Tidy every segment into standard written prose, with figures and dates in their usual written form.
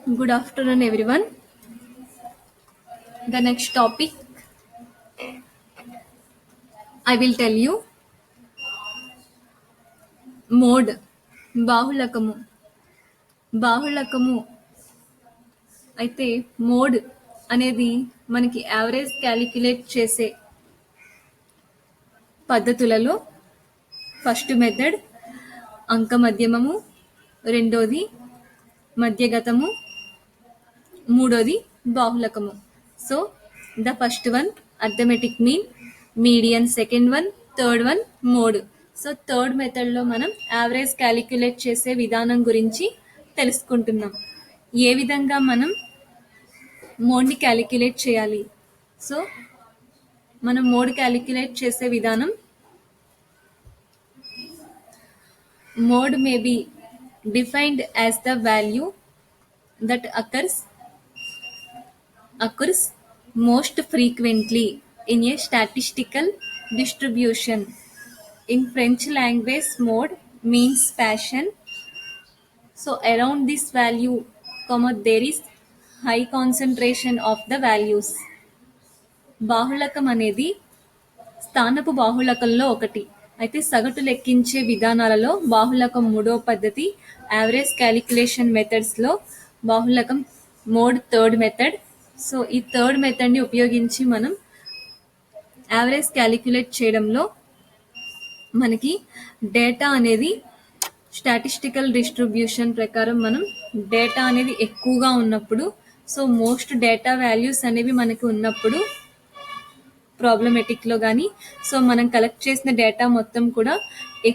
Good afternoon, everyone. The next topic I will tell you mode బాహుళకము బాహుళకము అయితే mode అనేది మనకి average calculate చేసే పద్ధతులలో ఫస్ట్ మెథడ్ అంక మధ్యమము, రెండోది మధ్యగతము, మూడోది బాహుళకము. So the first one arithmetic mean, median second one, third one mode. So third మెథడ్లో మనం యావరేజ్ క్యాలిక్యులేట్ చేసే విధానం గురించి తెలుసుకుంటున్నాం. ఏ విధంగా మనం మోడ్ని క్యాలిక్యులేట్ చేయాలి. సో మనం మోడ్ క్యాలిక్యులేట్ చేసే విధానం, mode may be defined as the value that occurs most frequently in a statistical distribution. In French language, mode means passion. So around this value, there is high concentration of the values. బాహుళకం అనేది స్థానపు బాహుళకంలో ఒకటి. అయితే సగటు లెక్కించే విధానాలలో బాహుళకం మూడో పద్ధతి. Average calculation మెథడ్స్లో బాహుళకం మోడ్ థర్డ్ మెథడ్. సో ఈ థర్డ్ మెథడ్ని ఉపయోగించి మనం యావరేజ్ క్యాలిక్యులేట్ చేయడంలో మనకి డేటా అనేది స్టాటిస్టికల్ డిస్ట్రిబ్యూషన్ ప్రకారం మనం డేటా అనేది ఎక్కువగా ఉన్నప్పుడు, సో మోస్ట్ డేటా వాల్యూస్ అనేవి మనకి ఉన్నప్పుడు ప్రాబ్లమెటిక్లో కానీ, సో మనం కలెక్ట్ చేసిన డేటా మొత్తం కూడా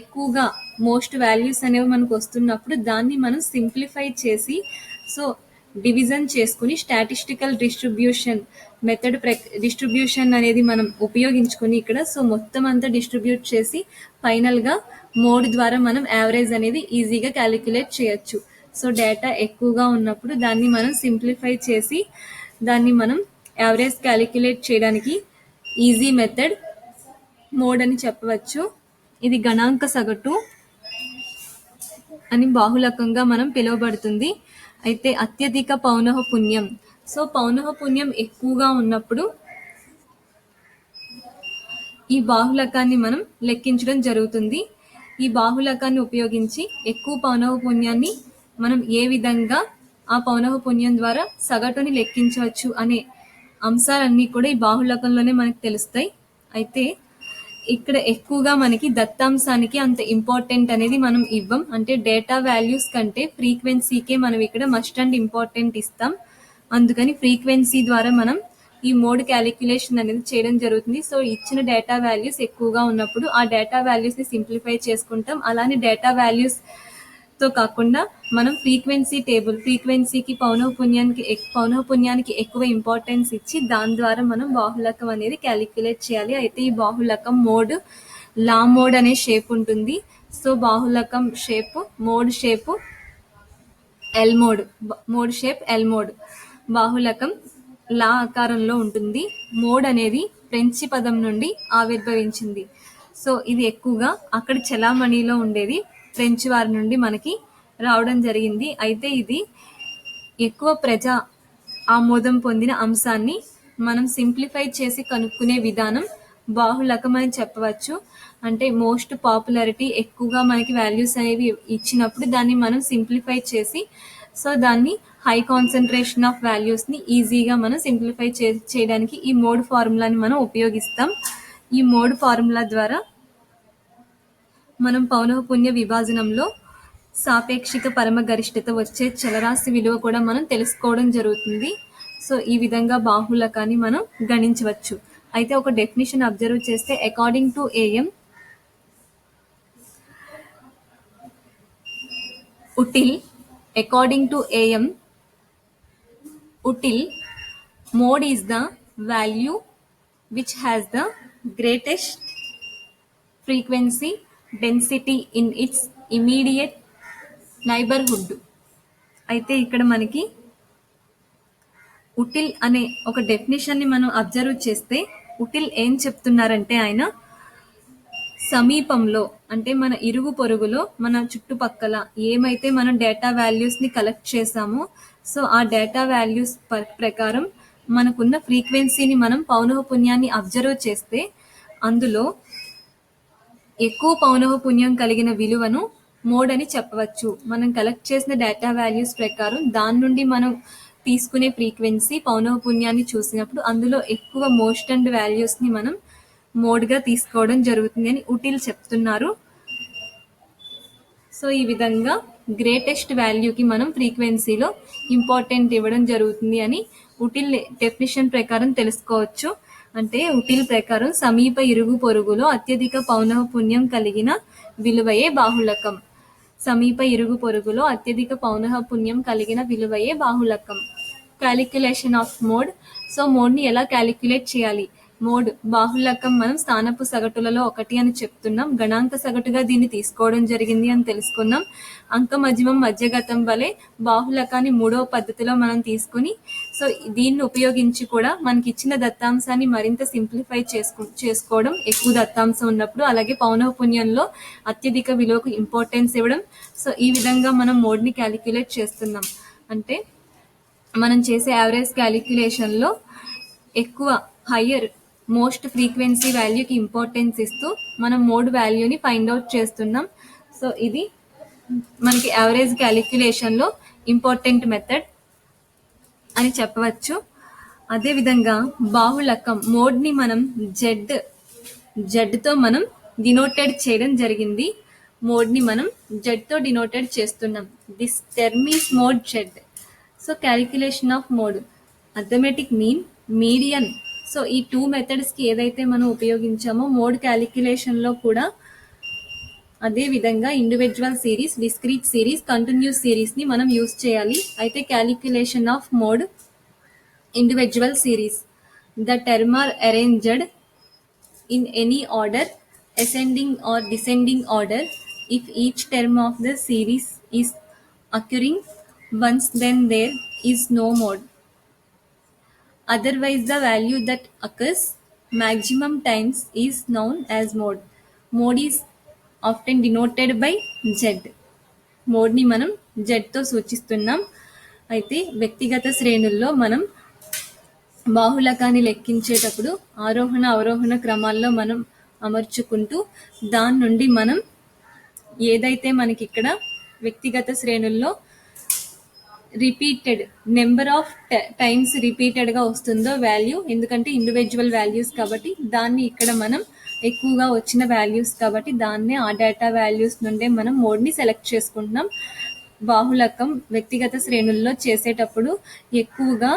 ఎక్కువగా మోస్ట్ వాల్యూస్ అనేవి మనకు వస్తున్నప్పుడు దాన్ని మనం సింప్లిఫై చేసి, సో డివిజన్ చేసుకుని స్టాటిస్టికల్ డిస్ట్రిబ్యూషన్ మెథడ్ డిస్ట్రిబ్యూషన్ అనేది మనం ఉపయోగించుకొని ఇక్కడ సో మొత్తం అంతా డిస్ట్రిబ్యూట్ చేసి ఫైనల్గా మోడ్ ద్వారా మనం యావరేజ్ అనేది ఈజీగా క్యాలిక్యులేట్ చేయొచ్చు. సో డేటా ఎక్కువగా ఉన్నప్పుడు దాన్ని మనం సింప్లిఫై చేసి దాన్ని మనం యావరేజ్ క్యాలిక్యులేట్ చేయడానికి ఈజీ మెథడ్ మోడ్ అని చెప్పవచ్చు. ఇది గణాంక సగటు అని బాహుళకంగా మనం పిలువబడుతుంది. అయితే అత్యధిక పౌనఃపున్యం, సో పౌనఃపున్యం ఎక్కువగా ఉన్నప్పుడు ఈ బాహుళకాన్ని మనం లెక్కించడం జరుగుతుంది. ఈ బాహుళకాన్ని ఉపయోగించి ఎక్కువ పౌనఃపున్యాన్ని మనం ఏ విధంగా ఆ పౌనఃపున్యం ద్వారా సగటుని లెక్కించవచ్చు అనే అంశాలన్నీ కూడా ఈ బాహుళకంలోనే మనకు తెలుస్తాయి. అయితే ఇక్కడ ఎక్కువగా మనకి దత్తాంశానికి అంత ఇంపార్టెంట్ అనేది మనం ఇవ్వం. అంటే డేటా వాల్యూస్ కంటే ఫ్రీక్వెన్సీకే మనం ఇక్కడ మస్ట్ అండ్ ఇంపార్టెంట్ ఇస్తాం. అందుకని ఫ్రీక్వెన్సీ ద్వారా మనం ఈ మోడ్ క్యాలిక్యులేషన్ అనేది చేయడం జరుగుతుంది. సో ఇచ్చిన డేటా వాల్యూస్ ఎక్కువగా ఉన్నప్పుడు ఆ డేటా వాల్యూస్ని సింప్లిఫై చేసుకుంటాం. అలానే డేటా వాల్యూస్తో కాకుండా మనం ఫ్రీక్వెన్సీ టేబుల్, ఫ్రీక్వెన్సీకి పౌనఃపున్యానికి ఎక్కువ ఇంపార్టెన్స్ ఇచ్చి దాని ద్వారా మనం బాహుళకం అనేది క్యాలిక్యులేట్ చేయాలి. అయితే ఈ బాహుళకం మోడ్ లా మోడ్ అనే షేప్ ఉంటుంది. సో బాహుళకం shape mode shape L mode, mode shape L mode. బాహుళకం లా ఆకారంలో ఉంటుంది. మోడ్ అనేది ఫ్రెంచి పదం నుండి ఆవిర్భవించింది. సో ఇది ఎక్కువగా అక్కడ చలామణిలో ఉండేది, ఫ్రెంచ్ వారి నుండి మనకి రావడం జరిగింది. అయితే ఇది ఎక్కువ ప్రజా ఆమోదం పొందిన అంశాన్ని మనం సింప్లిఫై చేసి కనుక్కునే విధానం బాహుళకం అని చెప్పవచ్చు. అంటే మోస్ట్ పాపులారిటీ ఎక్కువగా మనకి వాల్యూస్ అనేవి ఇచ్చినప్పుడు దాన్ని మనం సింప్లిఫై చేసి, సో దాన్ని హై కాన్సన్ట్రేషన్ ఆఫ్ వాల్యూస్ని ఈజీగా మనం సింప్లిఫై చేయడానికి ఈ మోడ్ ఫార్ములాని మనం ఉపయోగిస్తాం. ఈ మోడ్ ఫార్ములా ద్వారా మనం పౌనఃపున్య విభాజనంలో సాపేక్షిక పరమ గరిష్టత వచ్చే చలరాశి విలువ కూడా మనం తెలుసుకోవడం జరుగుతుంది. సో ఈ విధంగా బాహుళకాన్ని మనం గణించవచ్చు. అయితే ఒక డెఫినిషన్ అబ్జర్వ్ చేస్తే అకార్డింగ్ టు ఏఎం ఉటిల్, according to AM Util, mode is the value which has the greatest frequency density in its immediate neighborhood. అయితే ఇక్కడ మనకి ఉటిల్ అనే ఒక డెఫినేషన్ని మనం అబ్జర్వ్ చేస్తే ఉటిల్ ఏం చెప్తున్నారంటే ఆయన సమీపంలో అంటే మన ఇరుగు పొరుగులో మన చుట్టుపక్కల ఏమైతే మనం డేటా వాల్యూస్ని కలెక్ట్ చేసామో సో ఆ డేటా వాల్యూస్ ప్రకారం మనకున్న ఫ్రీక్వెన్సీని మనం పౌనఃపున్యాన్ని అబ్జర్వ్ చేస్తే అందులో ఎక్కువ పౌనఃపున్యం కలిగిన విలువను మోడ్ అని చెప్పవచ్చు. మనం కలెక్ట్ చేసిన డేటా వాల్యూస్ ప్రకారం దాని నుండి మనం తీసుకునే ఫ్రీక్వెన్సీ పౌనఃపున్యాన్ని చూసినప్పుడు అందులో ఎక్కువ మోస్ట్ అండ్ వాల్యూస్ని మనం మోడ్గా తీసుకోవడం జరుగుతుంది అని ఉటిల్ చెప్తున్నారు. సో ఈ విధంగా గ్రేటెస్ట్ వాల్యూకి మనం ఫ్రీక్వెన్సీలో ఇంపార్టెంట్ ఇవ్వడం జరుగుతుంది అని ఉటిల్ డెఫినిషన్ ప్రకారం తెలుసుకోవచ్చు. అంటే ఉటిల్ ప్రకారం సమీప ఇరుగు పొరుగులో అత్యధిక పౌనఃపున్యం కలిగిన విలువయే బాహుళకం. సమీప ఇరుగు పొరుగులో అత్యధిక పౌనఃపున్యం కలిగిన విలువయే బాహుళకం. Calculation of mode. సో మోడ్ని ఎలా క్యాలిక్యులేట్ చేయాలి? మోడ్ బాహుళకం మనం స్థానపు సగటులలో 1 అని చెప్తున్నాం. గణాంక సగటుగా దీన్ని తీసుకోవడం జరిగింది అని తెలుసుకున్నాం. అంక మధ్యమం మధ్యగతం వలె బాహుళకాన్ని 3వ పద్ధతిలో మనం తీసుకుని సో దీన్ని ఉపయోగించి కూడా మనకి ఇచ్చిన దత్తాంశాన్ని మరింత సింప్లిఫై చేసుకోవడం ఎక్కువ దత్తాంశం ఉన్నప్పుడు, అలాగే పౌనఃపున్యంలో అత్యధిక విలువకు ఇంపార్టెన్స్ ఇవ్వడం. సో ఈ విధంగా మనం మోడ్ని క్యాలిక్యులేట్ చేస్తున్నాం. అంటే మనం చేసే యావరేజ్ క్యాలిక్యులేషన్లో ఎక్కువ హయ్యర్ మోస్ట్ ఫ్రీక్వెన్సీ వాల్యూకి ఇంపార్టెన్స్ ఇస్తూ మనం మోడ్ వాల్యూని ఫైండ్ అవుట్ చేస్తున్నాం. సో ఇది మనకి యావరేజ్ క్యాలిక్యులేషన్లో ఇంపార్టెంట్ మెథడ్ అని చెప్పవచ్చు. అదేవిధంగా బాహుళకం మోడ్ని మనం జెడ్తో మనం డినోటెడ్ చేయడం జరిగింది. మోడ్ని మనం జెడ్తో డినోటెడ్ చేస్తున్నాం. This term is mode Z. So calculation of mode, arithmetic mean, median. So ఈ 2 మెథడ్స్కి ఏదైతే మనం ఉపయోగించామో మోడ్ క్యాలిక్యులేషన్లో కూడా అదే విధంగా ఇండివిజువల్ సిరీస్, డిస్క్రీట్ సిరీస్, కంటిన్యూస్ సిరీస్ని మనం యూజ్ చేయాలి. అయితే calculation of mode individual series, the term are arranged in any order, ascending or descending order. If each term of the series is occurring once, then there is no mode. Otherwise, the value that occurs maximum times is known as mode. Mode is often denoted by Z. మోడ్ని మనం జెడ్తో సూచిస్తున్నాం. అయితే వ్యక్తిగత శ్రేణుల్లో మనం బాహుళకాన్ని లెక్కించేటప్పుడు ఆరోహణ అవరోహణ క్రమాల్లో మనం అమర్చుకుంటూ దాని నుండి మనం ఏదైతే మనకి ఇక్కడ వ్యక్తిగత శ్రేణుల్లో రిపీటెడ్ నెంబర్ ఆఫ్ టైమ్స్ రిపీటెడ్గా వస్తుందో వాల్యూ, ఎందుకంటే ఇండివిజువల్ వాల్యూస్ కాబట్టి దాన్ని ఇక్కడ మనం ఎక్కువగా వచ్చిన వాల్యూస్ కాబట్టి దాన్నే ఆ డేటా వాల్యూస్ నుండే మనం మోడ్ని సెలెక్ట్ చేసుకుంటున్నాం. బాహుళకం వ్యక్తిగత శ్రేణుల్లో చేసేటప్పుడు ఎక్కువగా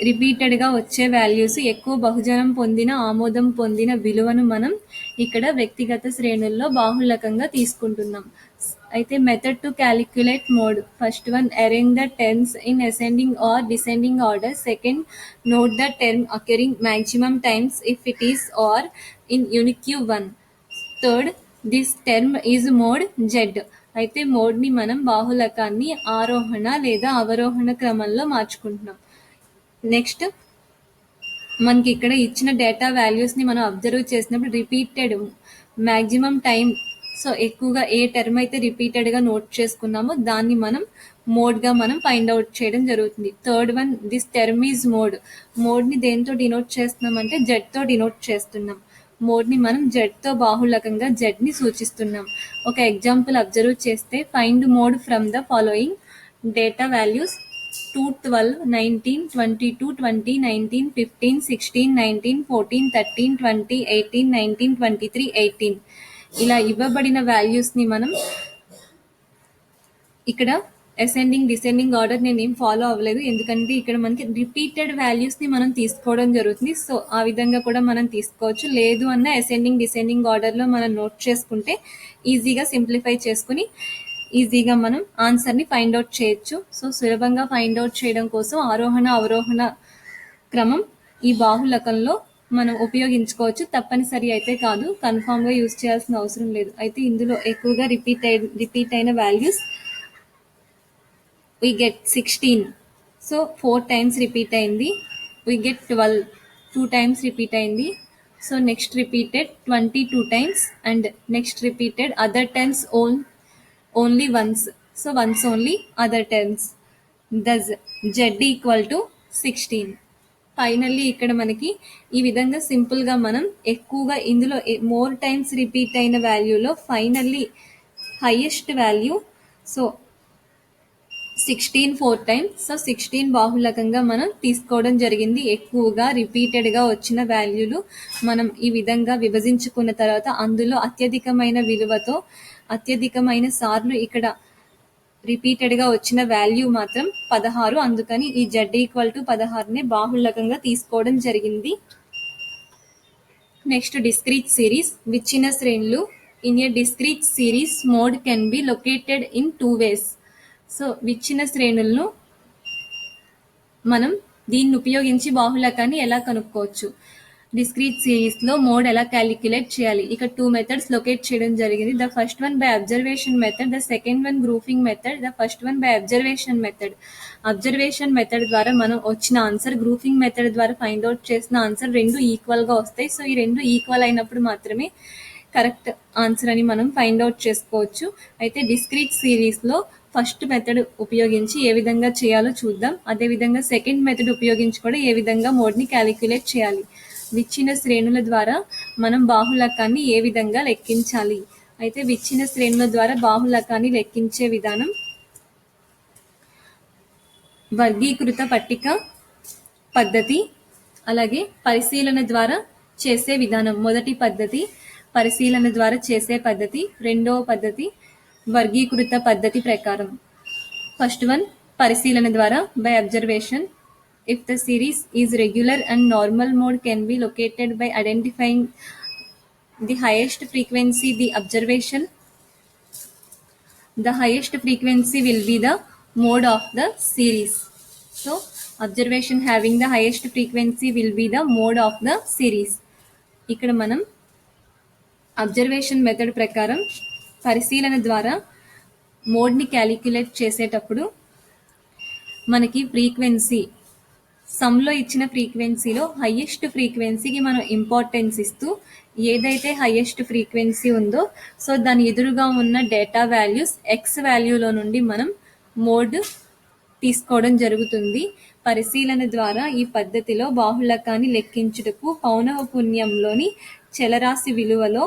రిపీటెడ్గా వచ్చే వాల్యూస్, ఎక్కువ బహుజనం పొందిన ఆమోదం పొందిన విలువను మనం ఇక్కడ వ్యక్తిగత శ్రేణుల్లో బాహుళకంగా తీసుకుంటున్నాం. అయితే method to calculate mode. First one, arrange the terms in ascending or descending order. Second, note the term occurring maximum times if it is or in unique 1. Third, this term is mode Z. అయితే మోడ్ని మనం బాహుళకాన్ని ఆరోహణ లేదా అవరోహణ క్రమంలో మార్చుకుంటున్నాం. Next, మనకి ఇక్కడ ఇచ్చిన డేటా వాల్యూస్ని మనం అబ్జర్వ్ చేసినప్పుడు రిపీటెడ్ మ్యాక్సిమం టైం, సో ఎక్కువగా ఏ టర్మ్ అయితే రిపీటెడ్గా నోట్ చేసుకున్నామో దాన్ని మనం మోడ్గా మనం ఫైండ్ అవుట్ చేయడం జరుగుతుంది. Third one, this term is mode. మోడ్ని దేంతో డినోట్ చేస్తున్నాం అంటే జెడ్తో డినోట్ చేస్తున్నాం. మోడ్ని మనం జెడ్తో బాహుళకంగా జెడ్ని సూచిస్తున్నాం. ఒక ఎగ్జాంపుల్ అబ్జర్వ్ చేస్తే, find mode from the following data values 2, 12, 19, 22, 20, 19, 15, 16, 19, 14, 13, 20, 18, 19, 23, 18 ఇలా ఇవ్వబడిన వాల్యూస్ని మనం ఇక్కడ అసెండింగ్ డిసెండింగ్ ఆర్డర్ నేనేం ఫాలో అవ్వలేదు, ఎందుకంటే ఇక్కడ మనకి రిపీటెడ్ వాల్యూస్ని మనం తీసుకోవడం జరుగుతుంది. సో ఆ విధంగా కూడా మనం తీసుకోవచ్చు. లేదు అన్న అసెండింగ్ డిసెండింగ్ ఆర్డర్లో మనం నోట్ చేసుకుంటే ఈజీగా సింప్లిఫై చేసుకుని ఈజీగా మనం ఆన్సర్ని ఫైండ్ అవుట్ చేయొచ్చు. సో సులభంగా ఫైండ్ అవుట్ చేయడం కోసం ఆరోహణ అవరోహణ క్రమం ఈ బాహుళకంలో మనం ఉపయోగించుకోవచ్చు. తప్పనిసరి అయితే కాదు, కన్ఫామ్గా యూజ్ చేయాల్సిన అవసరం లేదు. అయితే ఇందులో ఎక్కువగా రిపీట్ అయిన values we get 16, so 4 times repeat అయింది. we get 12, 2 times రిపీట్ అయింది. So next repeated 22 times and next repeated other tens only once. So once only other tens. Thus z equal to 16. Finally ఇక్కడ మనకి ఈ విధంగా సింపుల్గా మనం ఎక్కువగా ఇందులో మోర్ టైమ్స్ రిపీట్ అయిన వాల్యూలో finally highest value so 16 4 times. So 16 బాహుళకంగా మనం తీసుకోవడం జరిగింది. ఎక్కువగా రిపీటెడ్గా వచ్చిన వాల్యూలు మనం ఈ విధంగా విభజించుకున్న తర్వాత అందులో అత్యధికమైన విలువతో అత్యధికమైన సార్లు ఇక్కడ రిపీటెడ్గా వచ్చిన వాల్యూ మాత్రం 16. అందుకని ఈ z ఈక్వల్ టు 16నే బాహుళకంగా తీసుకోవడం జరిగింది. Next discrete series. విచ్ఛిన్న శ్రేణులు. In a discrete series mode can be located in 2 ways. So విచ్ఛిన్న శ్రేణులను మనం దీన్ని ఉపయోగించి బాహుళకాన్ని ఎలా కనుక్కోవచ్చు, డిస్క్రీట్ సిరీస్లో మోడ్ ఎలా క్యాలిక్యులేట్ చేయాలి. ఇక 2 మెథడ్స్ లొకేట్ చేయడం జరిగింది. The first one by observation method, the second one grouping method. The first one by observation method. Observation method ద్వారా మనం వచ్చిన ఆన్సర్ గ్రూపింగ్ మెథడ్ ద్వారా ఫైండ్ అవుట్ చేసిన ఆన్సర్ రెండు ఈక్వల్గా వస్తాయి. సో ఈ రెండు ఈక్వల్ అయినప్పుడు మాత్రమే కరెక్ట్ ఆన్సర్ అని మనం ఫైండ్ అవుట్ చేసుకోవచ్చు. అయితే డిస్క్రీట్ సిరీస్లో ఫస్ట్ మెథడ్ ఉపయోగించి ఏ విధంగా చేయాలో చూద్దాం. అదేవిధంగా సెకండ్ మెథడ్ ఉపయోగించి కూడా ఏ విధంగా మోడ్ని క్యాలిక్యులేట్ చేయాలి. విచ్ఛిన్న శ్రేణుల ద్వారా మనం బాహుళకాన్ని ఏ విధంగా లెక్కించాలి. అయితే విచ్ఛిన్న శ్రేణుల ద్వారా బాహుళకాన్ని లెక్కించే విధానం వర్గీకృత పట్టిక పద్ధతి, అలాగే పరిశీలన ద్వారా చేసే విధానం. మొదటి పద్ధతి పరిశీలన ద్వారా చేసే పద్ధతి, రెండవ పద్ధతి వర్గీకృత పద్ధతి ప్రకారం. ఫస్ట్ వన్ పరిశీలన ద్వారా by observation. If the series is regular and normal mode can be located by identifying the highest frequency, the observation. The highest frequency will be the mode of the series. So observation having the highest frequency will be the mode of the series. ఇక్కడ మనం observation method ప్రకారం పరిశీలన ద్వారా మోడ్ని calculate చేసేటప్పుడు మనకి frequency సమ్లో ఇచ్చిన ఫ్రీక్వెన్సీలో highest ఫ్రీక్వెన్సీకి మనం ఇంపార్టెన్స్ ఇస్తూ ఏదైతే హైయెస్ట్ ఫ్రీక్వెన్సీ ఉందో సో దాని ఎదురుగా ఉన్న డేటా వాల్యూస్ ఎక్స్ వాల్యూలో నుండి మనం మోడ్ తీసుకోవడం జరుగుతుంది. పరిశీలన ద్వారా ఈ పద్ధతిలో బాహుళకాన్ని లెక్కించుటకు పౌనఃపున్యంలోని చలరాశి విలువలో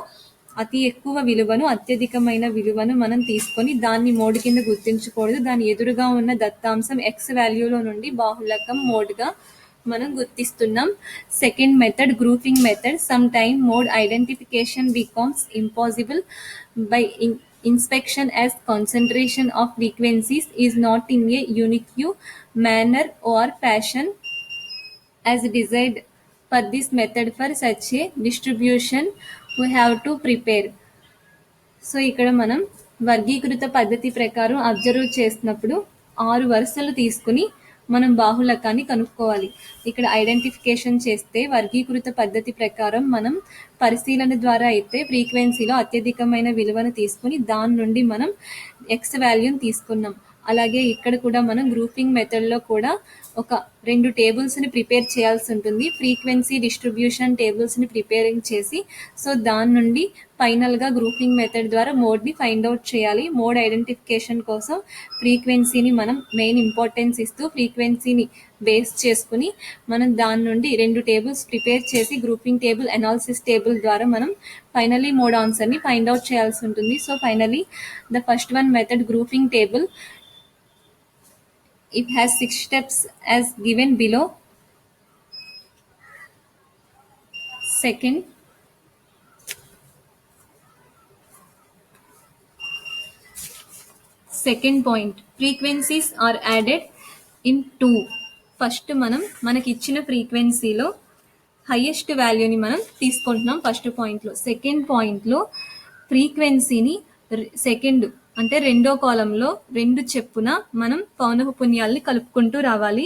అతి ఎక్కువ విలువను అత్యధికమైన విలువను మనం తీసుకొని దాన్ని మోడ్ కింద గుర్తించకూడదు. దాని ఎదురుగా ఉన్న దత్తాంశం ఎక్స్ వాల్యూలో నుండి బాహుళకం మోడ్గా మనం గుర్తిస్తున్నాం. Second method grouping method. Some time mode identification becomes impossible by inspection as concentration of frequencies is not in a unique manner or fashion as desired for this method. For such a distribution we have to prepare. So ఇక్కడ మనం వర్గీకృత పద్ధతి ప్రకారం observe చేసినప్పుడు 6 వరుసలు తీసుకుని మనం బాహుళకాన్ని కనుక్కోవాలి. ఇక్కడ ఐడెంటిఫికేషన్ చేస్తే వర్గీకృత పద్ధతి ప్రకారం మనం పరిశీలన ద్వారా అయితే ఫ్రీక్వెన్సీలో అత్యధికమైన విలువను తీసుకుని దాని నుండి మనం ఎక్స్ వాల్యూని తీసుకున్నాం. అలాగే ఇక్కడ కూడా మనం గ్రూపింగ్ మెథడ్లో కూడా ఒక 2 టేబుల్స్ని ప్రిపేర్ చేయాల్సి ఉంటుంది. ఫ్రీక్వెన్సీ డిస్ట్రిబ్యూషన్ టేబుల్స్ని ప్రిపేరింగ్ చేసి సో దాని నుండి ఫైనల్గా గ్రూపింగ్ మెథడ్ ద్వారా మోడ్ని ఫైండ్ అవుట్ చేయాలి. మోడ్ ఐడెంటిఫికేషన్ కోసం ఫ్రీక్వెన్సీని మనం మెయిన్ ఇంపార్టెన్స్ ఇస్తూ ఫ్రీక్వెన్సీని బేస్ చేసుకుని మనం దాని నుండి 2 టేబుల్స్ ప్రిపేర్ చేసి గ్రూపింగ్ టేబుల్ అనాలిసిస్ టేబుల్ ద్వారా మనం ఫైనలీ మోడ్ ఆన్సర్ని ఫైండ్ అవుట్ చేయాల్సి ఉంటుంది. So finally the first one method grouping table. It has 6 steps as given below. Second point, frequencies are added in 2. First మనకి ఇచ్చిన ఫ్రీక్వెన్సీలో highest వాల్యూని మనం తీసుకుంటున్నాం ఫస్ట్ పాయింట్లో. సెకండ్ పాయింట్లో ఫ్రీక్వెన్సీని సెకండ్ అంటే రెండో కాలంలో 2 చెప్పున మనం పౌనఃపున్యాల్ని కలుపుకుంటూ రావాలి.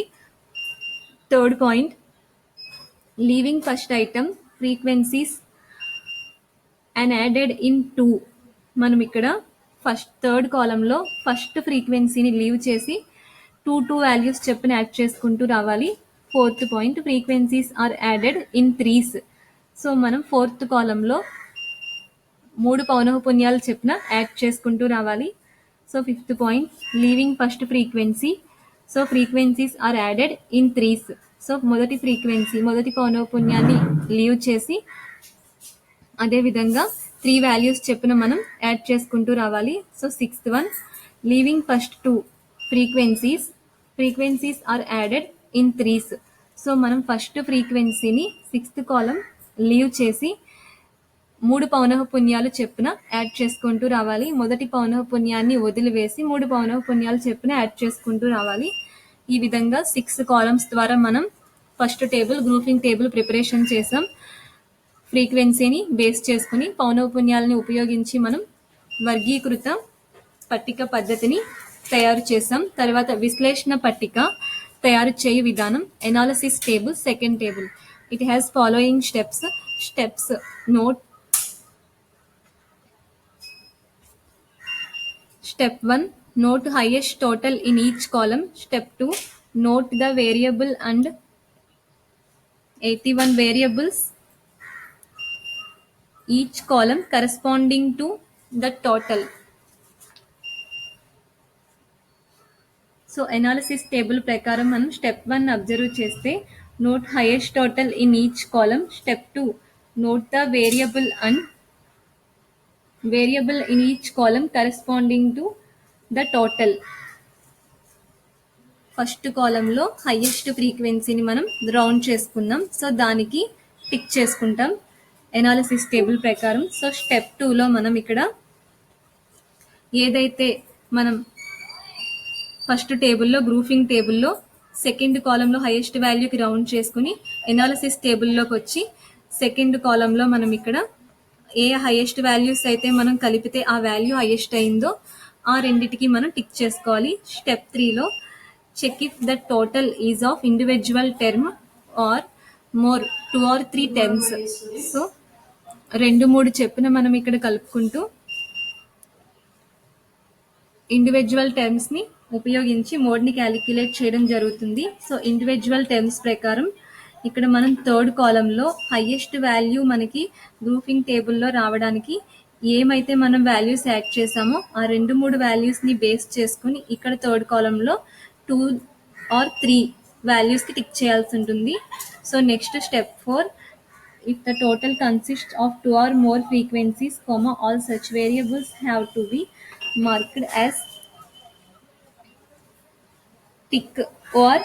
Third point, leaving first item frequencies and added in 2. మనం ఇక్కడ థర్డ్ కాలంలో ఫస్ట్ ఫ్రీక్వెన్సీని లీవ్ చేసి 2 వాల్యూస్ చెప్పున యాడ్ చేసుకుంటూ రావాలి. Fourth point, frequencies are added in 3s. So మనం 4th కాలంలో 3 పౌనఃపున్యాలు చొప్పున యాడ్ చేసుకుంటూ రావాలి. So 5th point leaving first frequency. So frequencies are added in threes. So మొదటి పౌనఃపున్యాన్ని లీవ్ చేసి అదేవిధంగా 3 వాల్యూస్ చొప్పున మనం యాడ్ చేసుకుంటూ రావాలి. So 6th one leaving first 2 frequencies are added in threes. So మనం ఫస్ట్ ఫ్రీక్వెన్సీని 6th కాలం లీవ్ చేసి 3 పౌనఃపున్యాలు చొప్పున యాడ్ చేసుకుంటూ రావాలి. మొదటి పౌనఃపున్యాన్ని వదిలివేసి 3 పౌనఃపున్యాలు చొప్పున యాడ్ చేసుకుంటూ రావాలి. ఈ విధంగా 6 కాలమ్స్ ద్వారా మనం first table grouping table preparation చేసాం. ఫ్రీక్వెన్సీని బేస్ చేసుకుని పౌనఃపున్యాలని ఉపయోగించి మనం వర్గీకృత పట్టిక పద్ధతిని తయారు చేసాం. తర్వాత విశ్లేషణ పట్టిక తయారు చేయు విధానం. Analysis table second table. It has following steps note. Step 1 note highest total in each column. Step 2 note the variable and 81 variables each column corresponding to the total. So analysis table ప్రకారం మనం step 1 observe చేస్తే note highest total in each column. Step 2 note the variable in each column corresponding to the total. First కాలంలో highest ఫ్రీక్వెన్సీని మనం round చేసుకుందాం. So దానికి tick చేసుకుంటాం analysis table ప్రకారం. సో స్టెప్ 2లో మనం ఇక్కడ ఏదైతే మనం ఫస్ట్ టేబుల్లో గ్రూపింగ్ టేబుల్లో సెకండ్ కాలంలో హైయెస్ట్ వాల్యూకి రౌండ్ చేసుకుని ఎనాలిసిస్ టేబుల్లోకి వచ్చి సెకండ్ కాలంలో మనం ఇక్కడ ఏ హైయెస్ట్ వాల్యూస్ అయితే మనం కలిపితే ఆ వాల్యూ హైయెస్ట్ అయిందో ఆ రెండిటికి మనం టిక్ చేసుకోవాలి. స్టెప్ 3లో check if the total is of individual term or more 2 or 3 terms. So 2-3 చెప్పున మనం ఇక్కడ కలుపుకుంటూ ఇండివిజువల్ టర్మ్స్ని ఉపయోగించి మోడ్ని క్యాలిక్యులేట్ చేయడం జరుగుతుంది. సో ఇండివిజువల్ టర్మ్స్ ప్రకారం ఇక్కడ మనం థర్డ్ కాలంలో హైయెస్ట్ వాల్యూ మనకి గ్రూపింగ్ టేబుల్లో రావడానికి ఏమైతే మనం వాల్యూస్ యాడ్ చేసామో ఆ 2-3 వాల్యూస్ని బేస్ చేసుకుని ఇక్కడ థర్డ్ కాలంలో 2 or 3 వాల్యూస్కి టిక్ చేయాల్సి ఉంటుంది. So next step 4 if the total consists of 2 or more frequencies, all such variables have to be marked as tick or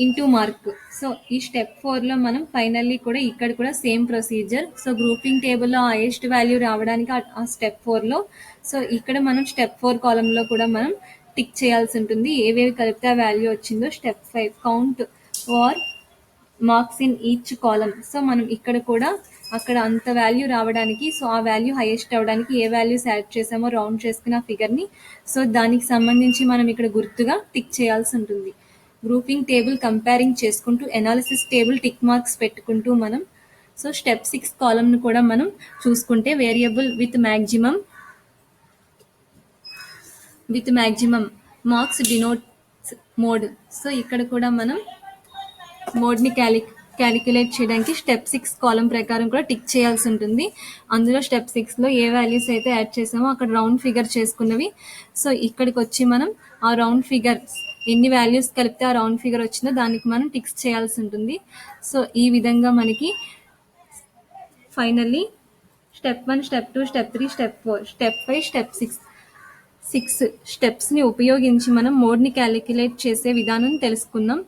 into mark. So ఈ స్టెప్ 4లో మనం ఫైనల్లీ కూడా ఇక్కడ కూడా సేమ్ ప్రొసీజర్. సో గ్రూపింగ్ టేబుల్లో highest value రావడానికి ఆ step 4లో so ఇక్కడ మనం స్టెప్ 4 కాలంలో కూడా మనం టిక్ చేయాల్సి ఉంటుంది ఏవేవి కలిపితే ఆ వాల్యూ వచ్చిందో. Step 5 count or marks in each column. So మనం ఇక్కడ కూడా అక్కడ అంత వాల్యూ రావడానికి సో ఆ వాల్యూ హైయెస్ట్ అవ్వడానికి ఏ వాల్యూస్ యాడ్ చేసామో రౌండ్ చేసుకున్న ఫిగర్ని సో దానికి సంబంధించి మనం ఇక్కడ గుర్తుగా టిక్ చేయాల్సి ఉంటుంది. గ్రూపింగ్ టేబుల్ కంపేరింగ్ చేసుకుంటూ ఎనాలిసిస్ టేబుల్ టిక్ మార్క్స్ పెట్టుకుంటూ మనం సో స్టెప్ 6 కాలమ్ను కూడా మనం చూసుకుంటే variable with maximum marks denotes mode. So ఇక్కడ కూడా మనం మోడ్ని క్యాలిక్యులేట్ చేయడానికి స్టెప్ 6 కాలం ప్రకారం కూడా టిక్ చేయాల్సి ఉంటుంది. అందులో స్టెప్ 6లో ఏ వాల్యూస్ అయితే యాడ్ చేసామో అక్కడ రౌండ్ ఫిగర్ చేసుకున్నవి సో ఇక్కడికి వచ్చి మనం ఆ రౌండ్ ఫిగర్ ఎన్ని వాల్యూస్ కలిపితే ఆ రౌండ్ ఫిగర్ వచ్చిందో దానికి మనం టిక్స్ చేయాల్సి ఉంటుంది. సో ఈ విధంగా మనకి finally step 1, step 2, step 3, step 4, step 5, step 6 స్టెప్స్ని ఉపయోగించి మనం మోడ్ని క్యాలిక్యులేట్ చేసే విధానం తెలుసుకుందాం.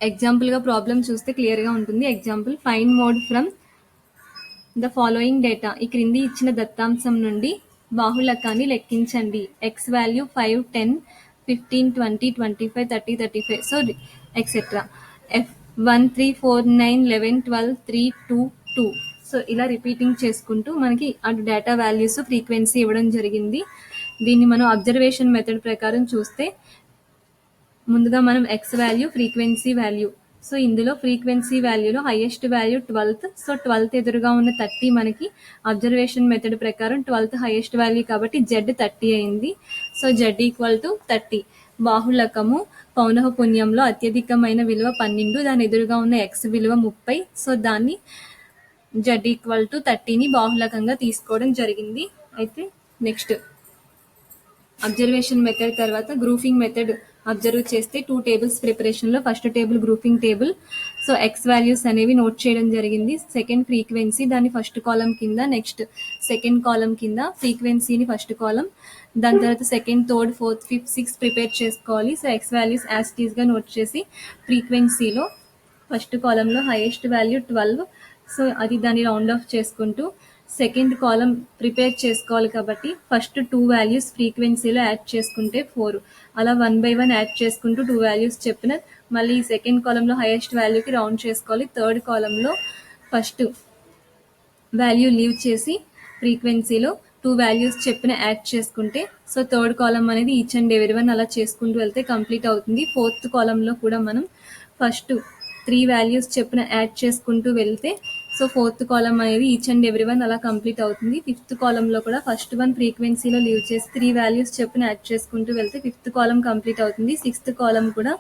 ఎగ్జాంపుల్గా ప్రాబ్లం చూస్తే క్లియర్గా ఉంటుంది. Example find mode from the following data. ఈ క్రింది ఇచ్చిన దత్తాంశం నుండి బాహుళకాన్ని లెక్కించండి. X value 5, 10, 15, 20, 25, 30, 35 so etcetera. F 1, 3, 4, 9, 11, 12, 3, 2, 2 so ఇలా రిపీటింగ్ చేసుకుంటూ మనకి అటు డేటా వాల్యూస్ ఫ్రీక్వెన్సీ ఇవ్వడం జరిగింది. దీన్ని మనం అబ్జర్వేషన్ మెథడ్ ప్రకారం చూస్తే ముందుగా మనం X value frequency value so ఇందులో ఫ్రీక్వెన్సీ వాల్యూలో highest value 12th. So 12th ఎదురుగా ఉన్న 30 మనకి అబ్జర్వేషన్ మెథడ్ ప్రకారం 12th హైయెస్ట్ వాల్యూ కాబట్టి జెడ్ 30 అయింది. So Z equal to 30. బాహుళకము పౌనఃపున్యంలో అత్యధికమైన విలువ 12 దాని ఎదురుగా ఉన్న ఎక్స్ విలువ 30. సో దాన్ని Z=30ని బాహుళకంగా తీసుకోవడం జరిగింది. అయితే నెక్స్ట్ అబ్జర్వేషన్ మెథడ్ తర్వాత గ్రూపింగ్ మెథడ్ అబ్జర్వ్ చేస్తే 2 టేబుల్స్ ప్రిపరేషన్లో first table grouping table. So x values అనేవి నోట్ చేయడం జరిగింది. సెకండ్ ఫ్రీక్వెన్సీ దాన్ని ఫస్ట్ కాలం కింద, నెక్స్ట్ సెకండ్ కాలం కింద ఫ్రీక్వెన్సీని ఫస్ట్ కాలం, దాని తర్వాత second, third, fourth, fifth, sixth prepare చేసుకోవాలి. So x values as it ఈస్గా నోట్ చేసి ఫ్రీక్వెన్సీలో ఫస్ట్ కాలంలో హైయెస్ట్ వాల్యూ 12. సో అది దాన్ని రౌండ్ ఆఫ్ చేసుకుంటూ సెకండ్ కాలం ప్రిపేర్ చేసుకోవాలి కాబట్టి ఫస్ట్ 2 వాల్యూస్ ఫ్రీక్వెన్సీలో యాడ్ చేసుకుంటే 4. అలా 1 by 1 యాడ్ చేసుకుంటూ 2 వాల్యూస్ చెప్పిన మళ్ళీ సెకండ్ కాలంలో హైయెస్ట్ వాల్యూకి రౌండ్ చేసుకోవాలి. థర్డ్ కాలంలో ఫస్ట్ వాల్యూ లీవ్ చేసి ఫ్రీక్వెన్సీలో 2 వాల్యూస్ చెప్పిన యాడ్ చేసుకుంటే సో థర్డ్ కాలం అనేది ఈచ్ అండ్ ఎవరీ వన్ అలా చేసుకుంటూ వెళ్తే కంప్లీట్ అవుతుంది. ఫోర్త్ కాలంలో కూడా మనం ఫస్ట్ 3 వాల్యూస్ చెప్పిన యాడ్ చేసుకుంటూ వెళ్తే సో ఫోర్త్ కాలం అనేది ఈచ్ అండ్ ఎవ్రీ వన్ అలా కంప్లీట్ అవుతుంది. ఫిఫ్త్ కాలంలో కూడా ఫస్ట్ వన్ ఫ్రీక్వెన్సీలో లీవ్ చేసి 3 వాల్యూస్ చెప్పిన యాడ్ చేసుకుంటూ వెళ్తే ఫిఫ్త్ కాలం కంప్లీట్ అవుతుంది. సిక్స్త్ కాలం కూడా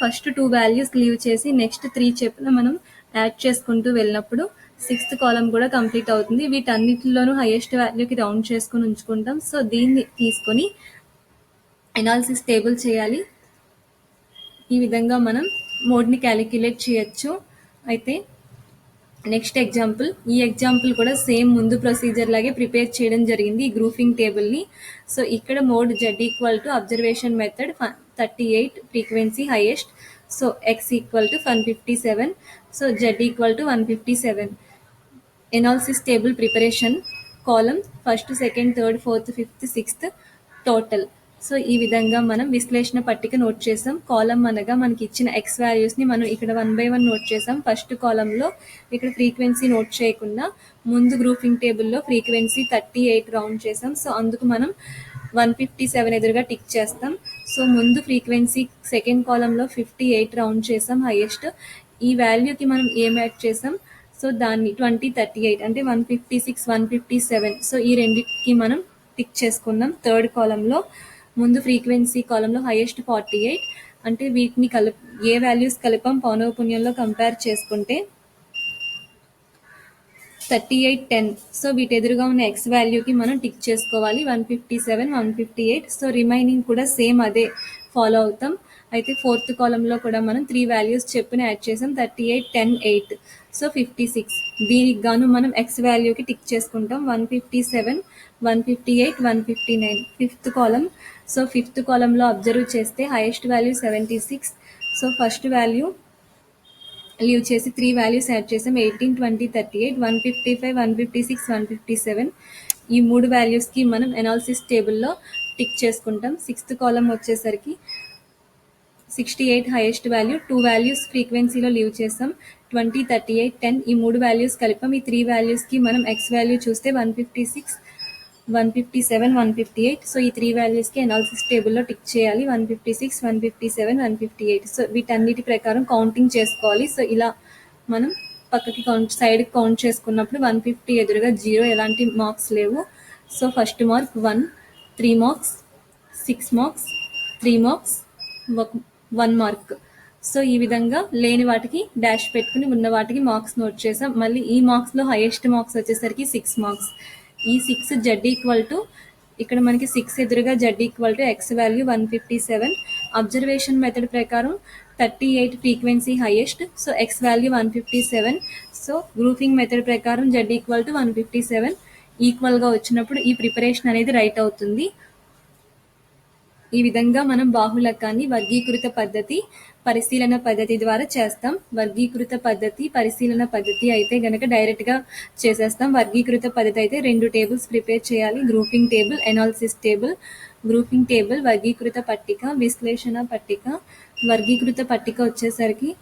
ఫస్ట్ 2 వాల్యూస్ లీవ్ చేసి నెక్స్ట్ 3 చెప్పిన మనం యాడ్ చేసుకుంటూ వెళ్ళినప్పుడు సిక్స్త్ కాలం కూడా కంప్లీట్ అవుతుంది. వీటన్నిటిలోనూ హైయెస్ట్ వాల్యూకి రౌండ్ చేసుకుని ఉంచుకుంటాం. సో దీన్ని తీసుకొని ఎనాలిసిస్ టేబుల్ చేయాలి. ఈ విధంగా మనం మోడ్ని క్యాలిక్యులేట్ చేయొచ్చు. అయితే నెక్స్ట్ ఎగ్జాంపుల్, ఈ ఎగ్జాంపుల్ కూడా సేమ్ ముందు ప్రొసీజర్ లాగే ప్రిపేర్ చేయడం జరిగింది ఈ గ్రూపింగ్ టేబుల్ని. సో ఇక్కడ mode Z= observation method 38 frequency highest. So X=157. So Z=157. Analysis table preparation column first, second, third, fourth, fifth, sixth total. So ఈ విధంగా మనం విశ్లేషణ పట్టిక నోట్ చేసాం. కాలం అనగా మనకి ఇచ్చిన ఎక్స్ వాల్యూస్ని మనం ఇక్కడ 1 by 1 నోట్ చేసాం. ఫస్ట్ కాలంలో ఇక్కడ ఫ్రీక్వెన్సీ నోట్ చేయకుండా ముందు గ్రూపింగ్ టేబుల్లో ఫ్రీక్వెన్సీ 38 రౌండ్ చేసాం. సో అందుకు మనం 157 ఎదురుగా టిక్ చేస్తాం. సో ముందు ఫ్రీక్వెన్సీ సెకండ్ కాలంలో 58 రౌండ్ చేసాం హైయెస్ట్. ఈ వాల్యూకి మనం ఏం యాడ్ చేసాం, సో దాన్ని 2038 అంటే 156, 157. సో ఈ రెండింటికి మనం టిక్ చేసుకున్నాం. థర్డ్ కాలంలో ముందు ఫ్రీక్వెన్సీ కాలంలో హైయెస్ట్ 48 అంటే వీటిని ఏ వాల్యూస్ కలిపాం పౌనఃపున్యంలో కంపేర్ చేసుకుంటే 3810. సో వీటి ఎదురుగా ఉన్న ఎక్స్ వాల్యూకి మనం టిక్ చేసుకోవాలి 157, 158. సో రిమైనింగ్ కూడా సేమ్ అదే ఫాలో అవుతాం. అయితే ఫోర్త్ కాలంలో కూడా మనం 3 వాల్యూస్ చెప్పిన యాడ్ చేసాం 38, 10, 8. సో 56. దీనికి గాను మనం ఎక్స్ వాల్యూకి టిక్ చేసుకుంటాం 157, 158, 159. ఫిఫ్త్ కాలం. సో ఫిఫ్త్ కాలంలో అబ్జర్వ్ చేస్తే highest value 76. So first value leave చేసి 3 వాల్యూస్ యాడ్ చేసాం 18, 20, 38, 155, 156, 157. ఈ 3 వాల్యూస్కి మనం ఎనాలిసిస్ టేబుల్లో టిక్ చేసుకుంటాం. సిక్స్త్ కాలం వచ్చేసరికి 68 హైయెస్ట్ వాల్యూ, 2 వాల్యూస్ ఫ్రీక్వెన్సీలో లీవ్ చేసాం 20, 38, 10. ఈ 3 వాల్యూస్ కలిపాం. ఈ 3 వాల్యూస్కి మనం ఎక్స్ వాల్యూ చూస్తే 156, 157, 158. సో ఈ 3 వాల్యూస్కి ఎనాలిసిస్ టేబుల్లో టిక్ చేయాలి 156, 157, 158. సో వీటన్నిటి ప్రకారం కౌంటింగ్ చేసుకోవాలి. సో ఇలా మనం పక్కకి సైడ్కి కౌంట్ చేసుకున్నప్పుడు 150 ఎదురుగా 0, ఎలాంటి మార్క్స్ లేవు. So first mark 1, 3 marks, 6 marks, 3 marks, 1 mark. So ఈ విధంగా లేని వాటికి డాష్ పెట్టుకుని ఉన్న వాటికి మార్క్స్ నోట్ చేసాం. మళ్ళీ ఈ మార్క్స్లో హైయెస్ట్ మార్క్స్ వచ్చేసరికి 6 మార్క్స్. ఈ 6 Z= ఇక్కడ మనకి 6 ఎదురుగా Z= X value 157. Observation method ప్రకారం 38 frequency highest. So X value 157. So grouping method ప్రకారం Z= 157 ఈక్వల్గా వచ్చినప్పుడు ఈ ప్రిపరేషన్ అనేది రైట్ అవుతుంది. ఈ విధంగా మనం బాహుళకాన్ని వర్గీకృత పద్ధతి, పరిశీలన పద్ధతి ద్వారా చేస్తాం. వర్గీకృత పద్ధతి, పరిశీలన పద్ధతి అయితే గనక డైరెక్ట్గా చేసేస్తాం. వర్గీకృత పద్ధతి అయితే 2 టేబుల్స్ ప్రిపేర్ చేయాలి, grouping table, analysis table. Grouping table, వర్గీకృత పట్టిక, విశ్లేషణ పట్టిక. వర్గీకృత పట్టిక వచ్చేసరికి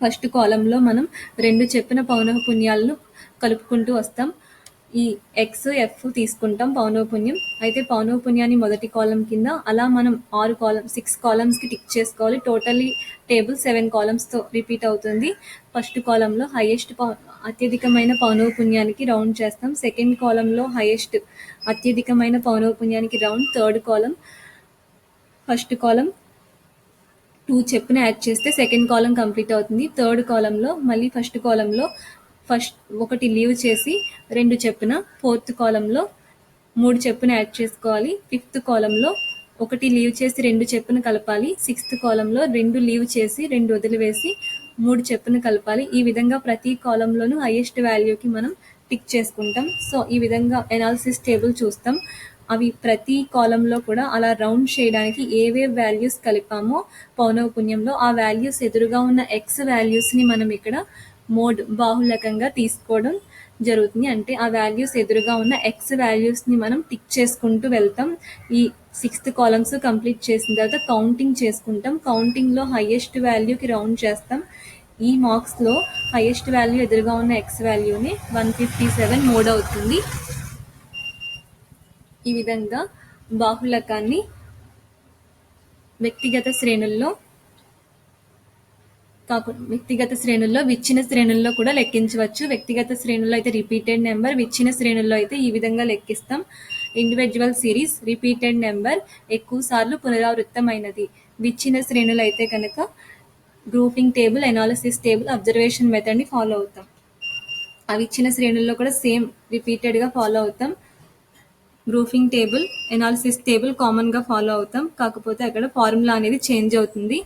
ఫస్ట్ కాలంలో మనం 2 చెప్పిన పౌనఃపున్యాలను కలుపుకుంటూ వస్తాం. ఈ ఎక్స్, ఎఫ్ తీసుకుంటాం పౌనఃపున్యం. అయితే పౌనఃపున్యాన్ని మొదటి కాలం కింద అలా మనం 6 కాలమ్స్కి టిక్ చేసుకోవాలి. టోటలీ టేబుల్ 7 కాలమ్స్తో రిపీట్ అవుతుంది. ఫస్ట్ కాలంలో హైయెస్ట్ అత్యధికమైన పౌనఃపున్యానికి రౌండ్ చేస్తాం. సెకండ్ కాలంలో హైయెస్ట్ అత్యధికమైన పౌనఃపున్యానికి round. Third column first column 2 చెప్పిన యాడ్ చేస్తే సెకండ్ కాలం కంప్లీట్ అవుతుంది. థర్డ్ కాలంలో మళ్ళీ ఫస్ట్ కాలంలో ఫస్ట్ ఒకటి లీవ్ చేసి 2 చెప్పున ఫోర్త్ కాలంలో 3 చెప్పున యాడ్ చేసుకోవాలి. ఫిఫ్త్ కాలంలో ఒకటి లీవ్ చేసి 2 చెప్పున కలపాలి. సిక్స్త్ కాలంలో 2 లీవ్ చేసి 2 వదిలివేసి 3 చెప్పున కలపాలి. ఈ విధంగా ప్రతి కాలంలోనూ హైయెస్ట్ వాల్యూకి మనం టిక్ చేసుకుంటాం. సో ఈ విధంగా ఎనాలిసిస్ టేబుల్ చూస్తాం. అవి ప్రతి కాలంలో కూడా అలా రౌండ్ చేయడానికి ఏవే వాల్యూస్ కలిపామో పౌనఃపున్యంలో ఆ వాల్యూస్ ఎదురుగా ఉన్న ఎక్స్ వాల్యూస్ని మనం ఇక్కడ మోడ్ బాహుళకంగా తీసుకోవడం జరుగుతుంది. అంటే ఆ వాల్యూస్ ఎదురుగా ఉన్న ఎక్స్ వాల్యూస్ని మనం టిక్ చేసుకుంటూ వెళ్తాం. ఈ 6th కాలమ్స్ కంప్లీట్ చేసిన తర్వాత కౌంటింగ్ చేసుకుంటాం. కౌంటింగ్లో హైయెస్ట్ వాల్యూకి రౌండ్ చేస్తాం. ఈ మార్క్స్లో హైయెస్ట్ వాల్యూ ఎదురుగా ఉన్న ఎక్స్ వాల్యూని 157 మోడ్ అవుతుంది. ఈ విధంగా బాహుళకాన్ని వ్యక్తిగత శ్రేణుల్లో విచ్ఛిన్న శ్రేణుల్లో కూడా లెక్కించవచ్చు. వ్యక్తిగత శ్రేణుల్లో అయితే రిపీటెడ్ నెంబర్, విచ్ఛిన్న శ్రేణుల్లో అయితే ఈ విధంగా లెక్కిస్తాం. ఇండివిజువల్ సిరీస్, రిపీటెడ్ నెంబర్, ఎక్కువ సార్లు పునరావృతమైనది. విచ్ఛిన్న శ్రేణులు అయితే కనుక grouping table, analysis table, observation మెథడ్ని ఫాలో అవుతాం. ఆ విచ్ఛిన్న శ్రేణుల్లో కూడా సేమ్ రిపీటెడ్గా ఫాలో అవుతాం. గ్రూపింగ్ టేబుల్, ఎనాలిసిస్ టేబుల్ కామన్గా ఫాలో అవుతాం. కాకపోతే అక్కడ ఫార్ములా అనేది చేంజ్ అవుతుంది.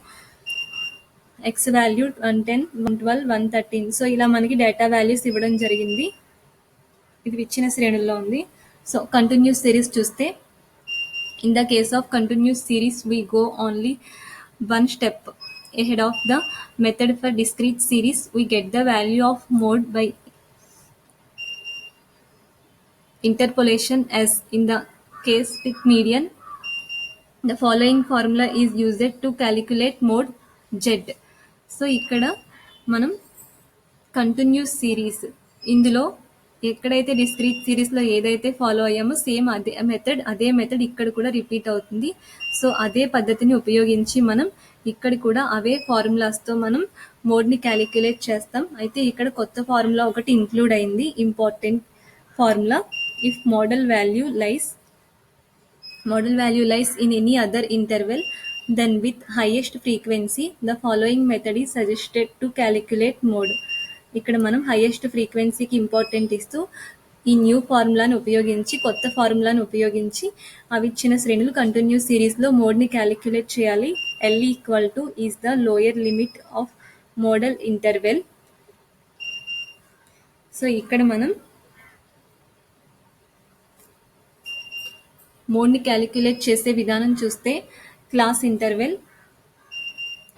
X value 110, 112, 113. సో ఇలా మనకి డేటా వాల్యూస్ ఇవ్వడం జరిగింది. ఇది విచ్ఛిన్న శ్రేణుల్లో ఉంది. సో కంటిన్యూస్ సిరీస్ చూస్తే, in the case of continuous series we go only one step ahead of the method. For discrete series we get the value of mode by interpolation, as in the case with median. The following formula is used to calculate mode z. So ఇక్కడ మనం continuous series, ఇందులో ఎక్కడైతే discrete సిరీస్లో ఏదైతే follow అయ్యామో same అదే method ఇక్కడ కూడా repeat అవుతుంది. సో అదే పద్ధతిని ఉపయోగించి మనం ఇక్కడ కూడా అవే ఫార్ములాస్తో మనం మోడ్ని క్యాలిక్యులేట్ చేస్తాం. అయితే ఇక్కడ కొత్త ఫార్ములా ఒకటి ఇంక్లూడ్ అయింది, important formula. If model value lies in any other interval then with highest frequency the following method is suggested to calculate mode. ఇక్కడ మనం హైయెస్ట్ ఫ్రీక్వెన్సీకి ఇంపార్టెంట్ ఇస్తూ ఈ న్యూ ఫార్ములాను ఉపయోగించి, కొత్త ఫార్ములాను ఉపయోగించి అవి ఇచ్చిన శ్రేణులు కంటిన్యూస్ సిరీస్లో మోడ్ని క్యాలిక్యులేట్ చేయాలి. L equal to is the lower limit of model interval. So ఇక్కడ మనం మోడ్ని క్యాలిక్యులేట్ చేసే విధానం చూస్తే, క్లాస్ ఇంటర్వెల్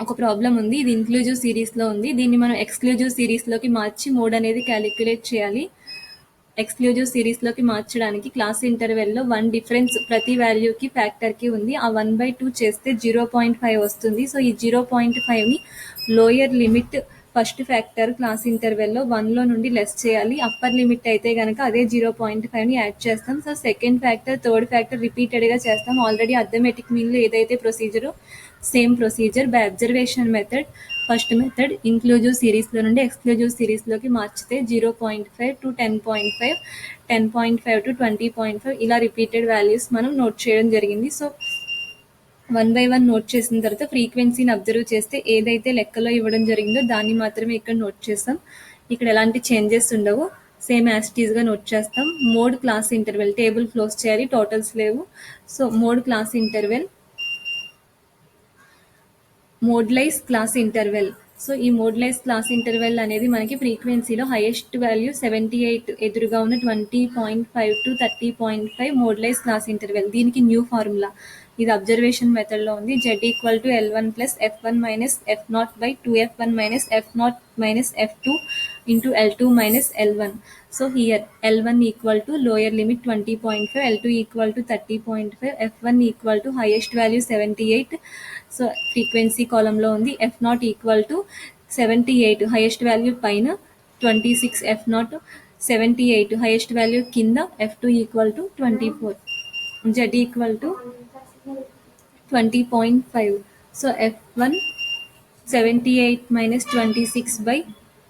ఒక ప్రాబ్లం ఉంది. ఇది ఇంక్లూజివ్ సిరీస్లో ఉంది. దీన్ని మనం ఎక్స్క్లూజివ్ సిరీస్లోకి మార్చి మోడ్ అనేది క్యాలిక్యులేట్ చేయాలి. ఎక్స్క్లూజివ్ సిరీస్లోకి మార్చడానికి క్లాస్ ఇంటర్వెల్లో 1 డిఫరెన్స్ ప్రతి వాల్యూకి ఫ్యాక్టర్కి ఉంది. ఆ 1/2 చేస్తే 0.5 వస్తుంది. సో ఈ 0.5ని lower limit first factor class ఇంటర్వెల్లో 1లో నుండి లెస్ చేయాలి. అప్పర్ లిమిట్ అయితే కనుక అదే 0.5ని యాడ్ చేస్తాం. So second factor, third factor రిపీటెడ్గా చేస్తాం. ఆల్రెడీ అర్థమెటిక్ మీన్లో ఏదైతే ప్రొసీజరో same procedure. By observation method, first method inclusive సిరీస్లో నుండి ఎక్స్క్లూజివ్ సిరీస్లోకి మార్చితే 0.5 to 10.5, 10.5 to 20.5 ఇలా రిపీటెడ్ వాల్యూస్ మనం నోట్ చేయడం జరిగింది. సో 1 by 1 నోట్ చేసిన తర్వాత ఫ్రీక్వెన్సీని అబ్జర్వ్ చేస్తే ఏదైతే లెక్కలో ఇవ్వడం జరిగిందో దాన్ని మాత్రమే ఇక్కడ నోట్ చేస్తాం. ఇక్కడ ఎలాంటి చేంజెస్ ఉండవు, సేమ్ యాస్టీస్గా నోట్ చేస్తాం. Mode class interval table close చేయాలి, టోటల్స్ లేవు. So mode class interval, mode lies class interval. So ఈ మోడ్లైజ్ క్లాస్ ఇంటర్వెల్ అనేది మనకి ఫ్రీక్వెన్సీలో హైయెస్ట్ వాల్యూ 78 ఎదురుగా ఉన్న 20.5 to 30.5 మోడ్లైజ్ క్లాస్ ఇంటర్వెల్. దీనికి న్యూ ఫార్ములా, ఇది అబ్జర్వేషన్ మెథడ్లో ఉంది. Z equal to L1 plus F1 minus F0 by 2F1 minus F0 minus F2 into L2 minus L1. So here L1 equal to lower limit 20.5, L2 equal to 30.5, F1 equal to highest value 78. So frequency కాలంలో ఉంది. F0 equal to 78 highest value పైన, 26 F0, 78 highest value కింద, F2 equal to 24, Z equal to 20.5. So F1 78 minus 26 by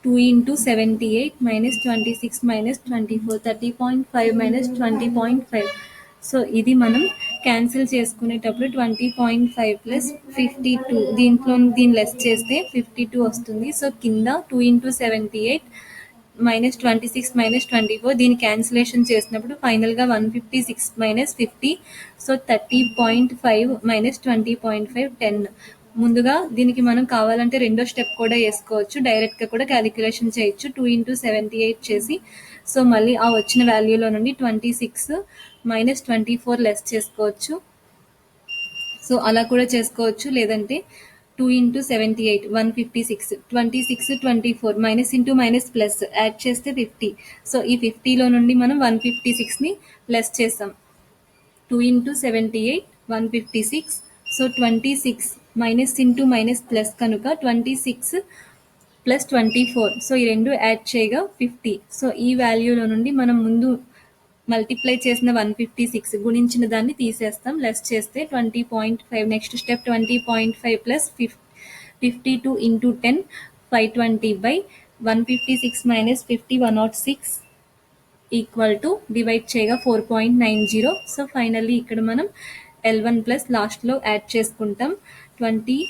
2 into 78 minus 26 minus 24, 30.5 minus 20.5. So ఇది మనం cancel చేసుకునేటప్పుడు 20.5 plus 52, దీంట్లో దీన్ని less చేస్తే 52 వస్తుంది. సో కింద 2 into 78 -26 -24 దీన్ని క్యాన్సిలేషన్ చేసినప్పుడు ఫైనల్‌గా 156 -50 సో 30.5 -20.5 10. ముందుగా దీనికి మనం కావాలంటే రెండో స్టెప్ కూడా వేసుకోవచ్చు. డైరెక్ట్‌గా కూడా క్యాలిక్యులేషన్ చేయొచ్చు. 2 × 78 చేసి సో మళ్ళీ ఆ వచ్చిన వాల్యూలో నుండి 26 -24 లెస్ చేసుకోవచ్చు. సో అలా కూడా చేసుకోవచ్చు. లేదంటే 2 × 78 156 26 24 minus into minus plus add చేస్తే 50. సో ఈ 50లో నుండి మనం 156ని లెస్ చేసాం. 2 × 78 156 so 26 minus into minus plus కనుక 26 ప్లస్ 24 సో ఈ రెండు యాడ్ చేయగా 50. సో ఈ వాల్యూలో నుండి మనం ముందు మల్టిప్లై చేసిన 156 గుణించిన దాన్ని తీసేస్తాం. లెస్ చేస్తే 20.5 next step 20.5 plus 52 into 10 520 by 156 minus 50 106 equal to divide చేయగా 4.90. సో ఫైనల్లీ ఇక్కడ మనం L1 ప్లస్ లాస్ట్లో యాడ్ చేసుకుంటాం 26.90.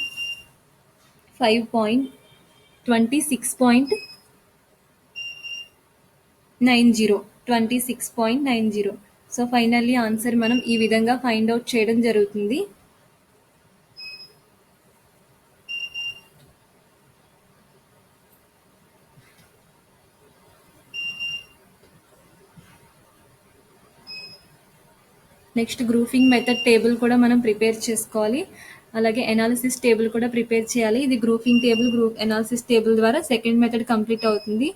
సో ఫైనల్లీ ఆన్సర్ మనం ఈ విధంగా ఫైండ్ అవుట్ చేయడం జరుగుతుంది. నెక్స్ట్ గ్రూపింగ్ మెథడ్ టేబుల్ కూడా మనం ప్రిపేర్ చేసుకోవాలి. అలాగే ఎనాలిసిస్ టేబుల్ కూడా ప్రిపేర్ చేయాలి. ఇది grouping table group analysis table ద్వారా సెకండ్ మెథడ్ కంప్లీట్ అవుతుంది.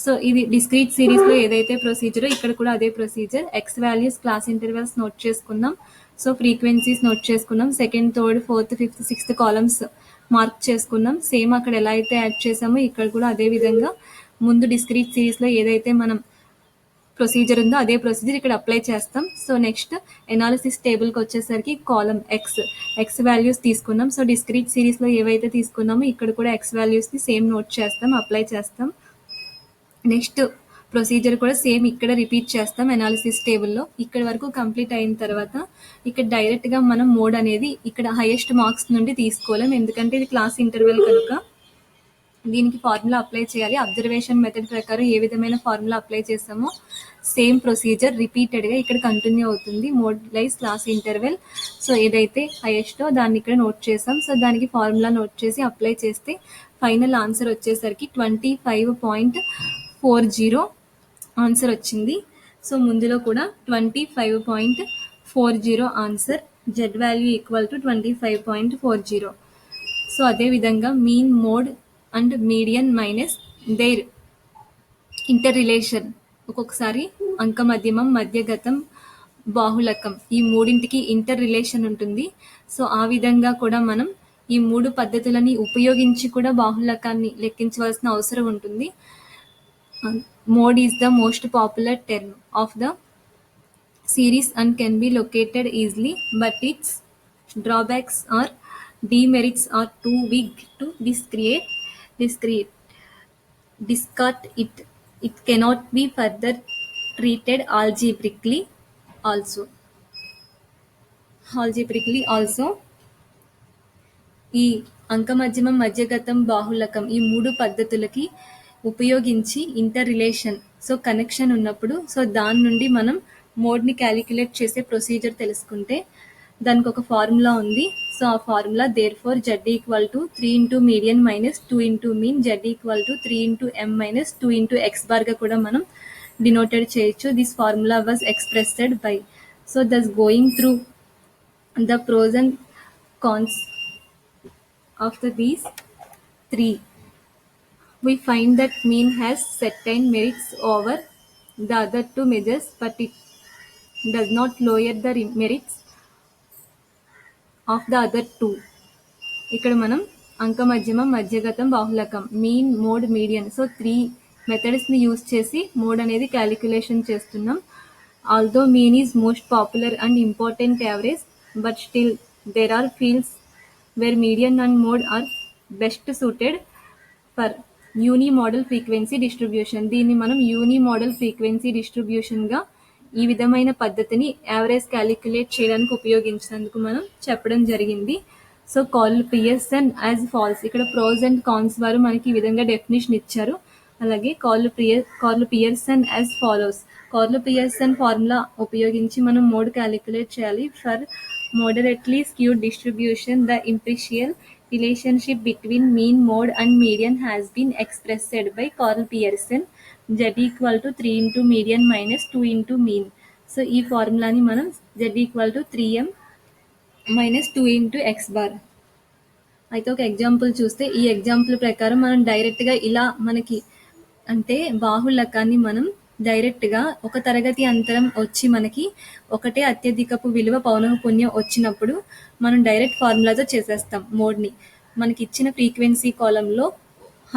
సో ఇది డిస్క్రీట్ సిరీస్లో ఏదైతే ప్రొసీజరో ఇక్కడ కూడా అదే procedure. X values class intervals note చేసుకున్నాం. సో ఫ్రీక్వెన్సీస్ నోట్ చేసుకున్నాం. Second third fourth fifth sixth columns mark చేసుకున్నాం. సేమ్ అక్కడ ఎలా అయితే యాడ్ చేసామో ఇక్కడ కూడా అదే విధంగా ముందు డిస్క్రీట్ సిరీస్లో ఏదైతే మనం ప్రొసీజర్ ఉందో అదే ప్రొసీజర్ ఇక్కడ అప్లై చేస్తాం. సో నెక్స్ట్ ఎనాలిసిస్ టేబుల్కి వచ్చేసరికి కాలం ఎక్స్ వాల్యూస్ తీసుకున్నాం. సో డిస్క్రీట్ సిరీస్లో ఏవైతే తీసుకున్నామో ఇక్కడ కూడా ఎక్స్ వాల్యూస్ని సేమ్ నోట్ చేస్తాం, అప్లై చేస్తాం. నెక్స్ట్ ప్రొసీజర్ కూడా సేమ్ ఇక్కడ రిపీట్ చేస్తాం ఎనాలిసిస్ టేబుల్లో. ఇక్కడ వరకు కంప్లీట్ అయిన తర్వాత ఇక్కడ డైరెక్ట్గా మనం మోడ్ అనేది ఇక్కడ హైయెస్ట్ మార్క్స్ నుండి తీసుకోలేం, ఎందుకంటే ఇది క్లాస్ ఇంటర్వెల్ కనుక దీనికి ఫార్ములా అప్లై చేయాలి. అబ్జర్వేషన్ మెథడ్ ప్రకారం ఏ విధమైన ఫార్ములా అప్లై చేసామో సేమ్ ప్రొసీజర్ రిపీటెడ్గా ఇక్కడ కంటిన్యూ అవుతుంది. Mode lies class interval. So ఏదైతే హైయెస్టో దాన్ని ఇక్కడ నోట్ చేసాం. సో దానికి ఫార్ములా నోట్ చేసి అప్లై చేస్తే ఫైనల్ ఆన్సర్ వచ్చేసరికి 25.40 ఆన్సర్ వచ్చింది. సో ముందులో కూడా 25.40 answer. Z value equal to 25.40. So అదేవిధంగా mean, mode and median minus their interrelation. ఒక్కొక్కసారి అంక మధ్యమం, మధ్యగతం, బాహుళకం ఈ మూడింటికి ఇంటర్ రిలేషన్ ఉంటుంది. సో ఆ విధంగా కూడా మనం ఈ మూడు పద్ధతులని ఉపయోగించి కూడా బాహుళకాన్ని లెక్కించవలసిన అవసరం ఉంటుంది. Mode is the most popular term of the series and can be located easily, but its drawbacks or demerits are too big to discard it. It cannot be further treated algebraically also. ఈ అంకమధ్యమం, మధ్యగతం, బాహుళకం ఈ మూడు పద్ధతులకి ఉపయోగించి inter relation so connection ఉన్నప్పుడు so దాని నుండి మనం మోడ్ని calculate చేసే ప్రొసీజర్ తెలుసుకుంటే దానికి ఒక ఫార్ములా ఉంది. సో ఆ formula therefore Z equal to 3 × median minus 2 × mean, Z equal to 3 × M minus 2 × X బార్గా కూడా మనం డినోటెడ్ చేయొచ్చు. This formula was expressed by. So thus going through the pros and cons after these three, we find that mean has certain merits over the other two measures, but it does not lower the merits of the other two. ఇక్కడ మనం అంక మధ్యమం, మధ్యగతం, బాహుళకం, mean, mode, median so 3 మెథడ్స్ని use చేసి mode అనేది calculation చేస్తున్నాం. Although mean is most popular and important average, but still there are fields where median and mode are best suited for unimodal frequency distribution. దీన్ని మనం యూనిమోడల్ frequency డిస్ట్రిబ్యూషన్గా ఈ విధమైన పద్ధతిని average calculate చేయడానికి ఉపయోగించినందుకు మనం చెప్పడం జరిగింది. So Karl Pearson as follows. ఇక్కడ ప్రోస్ అండ్ కాన్స్ వారు మనకి ఈ విధంగా డెఫినేషన్ ఇచ్చారు. అలాగే Karl Pearson as follows. Karl Pearson formula ఉపయోగించి మనం మోడ్ క్యాలిక్యులేట్ చేయాలి. For moderately skewed distribution the empirical relationship between mean, mode and median has been expressed by Karl Pearson. Z equal to 3 into median minus 2 into mean. So ఈ ఫార్ములాని మనం Z equal to 3m minus 2 into X bar. అయితే ఒక example చూస్తే ఈ example ప్రకారం మనం డైరెక్ట్గా ఇలా మనకి అంటే బాహుళకాన్ని మనం డైరెక్ట్గా ఒక తరగతి అంతరం వచ్చి మనకి ఒకటే అత్యధికపు విలువ పౌనఃపున్యం వచ్చినప్పుడు మనం డైరెక్ట్ ఫార్ములాతో చేసేస్తాం మోడ్ని. మనకి ఇచ్చిన ఫ్రీక్వెన్సీ కాలంలో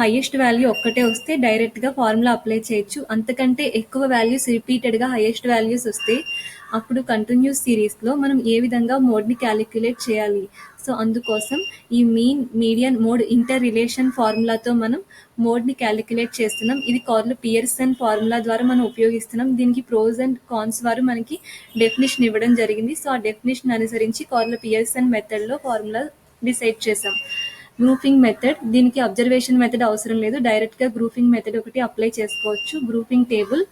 హైయెస్ట్ వాల్యూ ఒక్కటే వస్తే డైరెక్ట్గా ఫార్ములా అప్లై చేయొచ్చు. అంతకంటే ఎక్కువ వాల్యూస్ రిపీటెడ్గా హైయెస్ట్ వాల్యూస్ వస్తే అప్పుడు కంటిన్యూస్ సిరీస్లో మనం ఏ విధంగా మోడ్ని క్యాలిక్యులేట్ చేయాలి. సో అందుకోసం ఈ mean, median, mode interrelation ఫార్ములాతో మనం మోడ్ని క్యాలిక్యులేట్ చేస్తున్నాం. ఇది కార్ల్ పియర్సన్ ఫార్ములా ద్వారా మనం ఉపయోగిస్తున్నాం. దీనికి ప్రోస్ అండ్ కాన్స్ వారు మనకి డెఫినేషన్ ఇవ్వడం జరిగింది. సో ఆ డెఫినేషన్ అనుసరించి కార్ల్ పియర్సన్ మెథడ్లో ఫార్ములా డిసైడ్ చేసాం. గ్రూపింగ్ మెథడ్, దీనికి అబ్జర్వేషన్ మెథడ్ అవసరం లేదు, డైరెక్ట్గా గ్రూపింగ్ మెథడ్ ఒకటి అప్లై చేసుకోవచ్చు. గ్రూపింగ్ టేబుల్,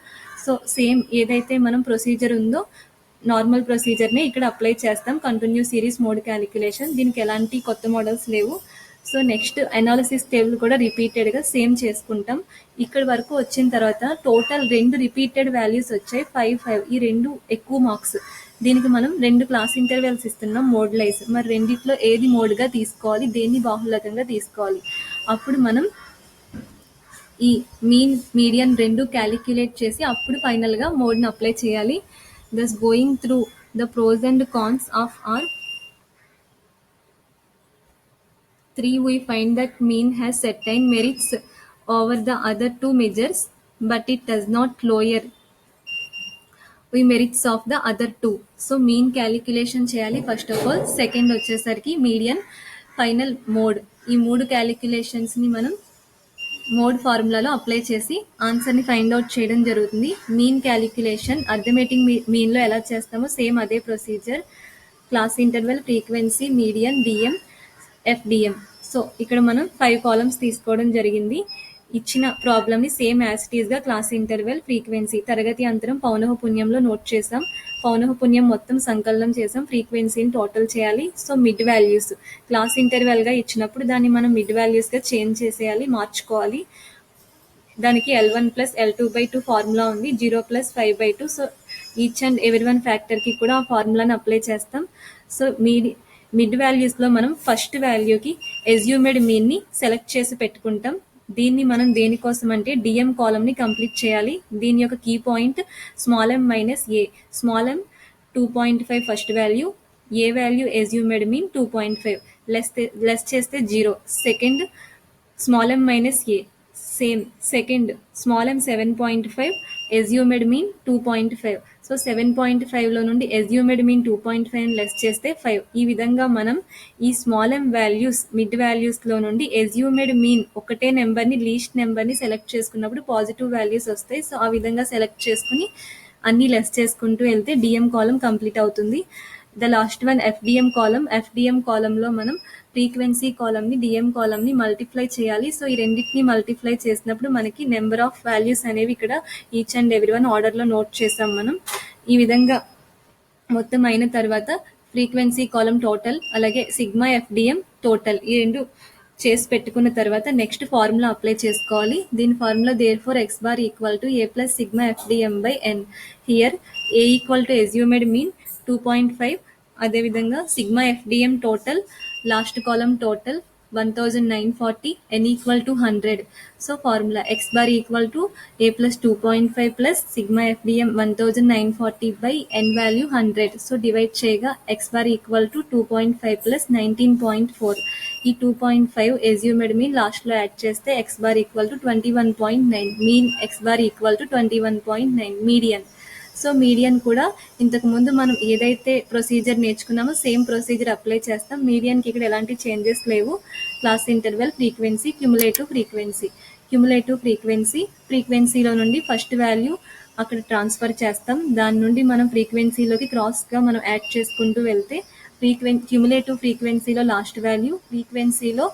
సో సేమ్ ఏదైతే మనం ప్రొసీజర్ ఉందో నార్మల్ ప్రొసీజర్ని ఇక్కడ అప్లై చేస్తాం. కంటిన్యూస్ సిరీస్ మోడ్ క్యాలిక్యులేషన్, దీనికి ఎలాంటి కొత్త మోడల్స్ లేవు. సో నెక్స్ట్ అనాలిసిస్ టేబుల్ కూడా రిపీటెడ్గా సేమ్ చేసుకుంటాం. ఇక్కడ వరకు వచ్చిన తర్వాత టోటల్ 2 రిపీటెడ్ వాల్యూస్ వచ్చాయి, 5, 5. ఈ 2 ఎక్కువ మార్క్స్. దీనికి మనం 2 క్లాస్ ఇంటర్వెల్స్ ఇస్తున్నాం మోడ్లైజ్. మరి రెండిట్లో ఏది మోడ్గా తీసుకోవాలి, దేన్ని బాహుళకంగా తీసుకోవాలి. అప్పుడు మనం ఈ మీన్, మీడియన్ 2 క్యాలిక్యులేట్ చేసి అప్పుడు ఫైనల్గా మోడ్ని అప్లై చేయాలి. Thus going through the pros and cons of R3, we find that mean has certain merits over the other two measures, but it does not lower the merits of the other two. So mean calculation చేయాలి first of all. Second వచ్చేసరికి median, final mode. ఈ 3 క్యాలిక్యులేషన్స్ని మనం mode ఫార్ములాలో apply చేసి ఆన్సర్ని find out చేయడం జరుగుతుంది. Mean calculation arithmetic మీన్లో ఎలా చేస్తామో సేమ్ అదే procedure. Class interval, frequency, median, dm, fdm. So ఇక్కడ మనం 5 కాలమ్స్ తీసుకోవడం జరిగింది. ఇచ్చిన ప్రాబ్లమ్ని సేమ్ యాజ్ ఇట్ ఈస్గా క్లాస్ ఇంటర్వెల్, ఫ్రీక్వెన్సీ, తరగతి అంతరం, పౌనఃపున్యంలో నోట్ చేసాం. పౌనఃపున్యం మొత్తం సంకలనం చేసాం, ఫ్రీక్వెన్సీని టోటల్ చేయాలి. సో మిడ్ వాల్యూస్ క్లాస్ ఇంటర్వెల్గా ఇచ్చినప్పుడు దాన్ని మనం మిడ్ వాల్యూస్గా చేంజ్ చేసేయాలి, మార్చుకోవాలి. దానికి L1 + L2/2 ఫార్ములా ఉంది, 0 + 5/2. So each and every one ఫ్యాక్టర్కి కూడా ఆ ఫార్ములాని అప్లై చేస్తాం. సో మిడ్ వాల్యూస్లో మనం ఫస్ట్ వాల్యూకి ఎస్యూమెడ్ మీన్ని సెలెక్ట్ చేసి పెట్టుకుంటాం. దీన్ని మనం దేనికోసం అంటే డిఎం కాలమ్ని కంప్లీట్ చేయాలి. దీని యొక్క key point small m - a. Small m 2.5 first value, A value assumed mean 2.5, less చేస్తే 0. Second small m - a, same. Second small m 7.5, assumed mean 2.5. So 7.5లో నుండి ఎస్యూమెడ్ మీన్ 2.5 లెస్ చేస్తే 5. ఈ విధంగా మనం ఈ స్మాల్ m వాల్యూస్ మిడ్ వాల్యూస్లో నుండి assumed mean ఒకటే నెంబర్ని, లీస్ట్ నెంబర్ని సెలెక్ట్ చేసుకున్నప్పుడు పాజిటివ్ వాల్యూస్ వస్తాయి. సో ఆ విధంగా సెలెక్ట్ చేసుకుని అన్నీ లెస్ చేసుకుంటూ వెళ్తే డిఎం కాలం కంప్లీట్ అవుతుంది. ద లాస్ట్ వన్ ఎఫ్డిఎం కాలం. ఎఫ్డిఎం కాలంలో మనం ఫ్రీక్వెన్సీ కాలంని, డిఎం కాలంని మల్టిప్లై చేయాలి. సో ఈ రెండింటిని మల్టిప్లై చేసినప్పుడు మనకి నెంబర్ ఆఫ్ వాల్యూస్ అనేవి ఇక్కడ ఈచ్ అండ్ ఎవ్రీ వన్ ఆర్డర్లో నోట్ చేసాం మనం. ఈ విధంగా మొత్తం అయిన తర్వాత ఫ్రీక్వెన్సీ కాలం టోటల్, అలాగే సిగ్మా ఎఫ్డిఎం టోటల్, ఈ 2 చేసి పెట్టుకున్న తర్వాత నెక్స్ట్ ఫార్ములా అప్లై చేసుకోవాలి. దీని formula therefore x bar equal to A plus sigma fdm. Here A equal to assumed mean 2.5, అదేవిధంగా sigma fdm total, last column total 1940, n equal to 100. So formula x bar equal to A plus 2.5 plus sigma fdm 1940/n value 100. So divide చేయగా x bar equal to 2.5 plus 19.4. ఈ 2.5 assumed mean లాస్ట్లో add చేస్తే x bar equal to 21.9. Mean X bar equal to 21.9. Median. So median కూడా ఇంతకుముందు మనం ఏదైతే procedure నేర్చుకున్నామో same procedure apply చేస్తాం. మీడియన్కి ఇక్కడ ఎలాంటి చేంజెస్ లేవు. Class interval, frequency, cumulative frequency. Cumulative ఫ్రీక్వెన్సీలో నుండి ఫస్ట్ వాల్యూ అక్కడ ట్రాన్స్ఫర్ చేస్తాం. దాని నుండి మనం ఫ్రీక్వెన్సీలోకి క్రాస్గా మనం యాడ్ చేసుకుంటూ వెళ్తే క్యుములేటివ్ ఫ్రీక్వెన్సీలో లాస్ట్ వాల్యూ, ఫ్రీక్వెన్సీలో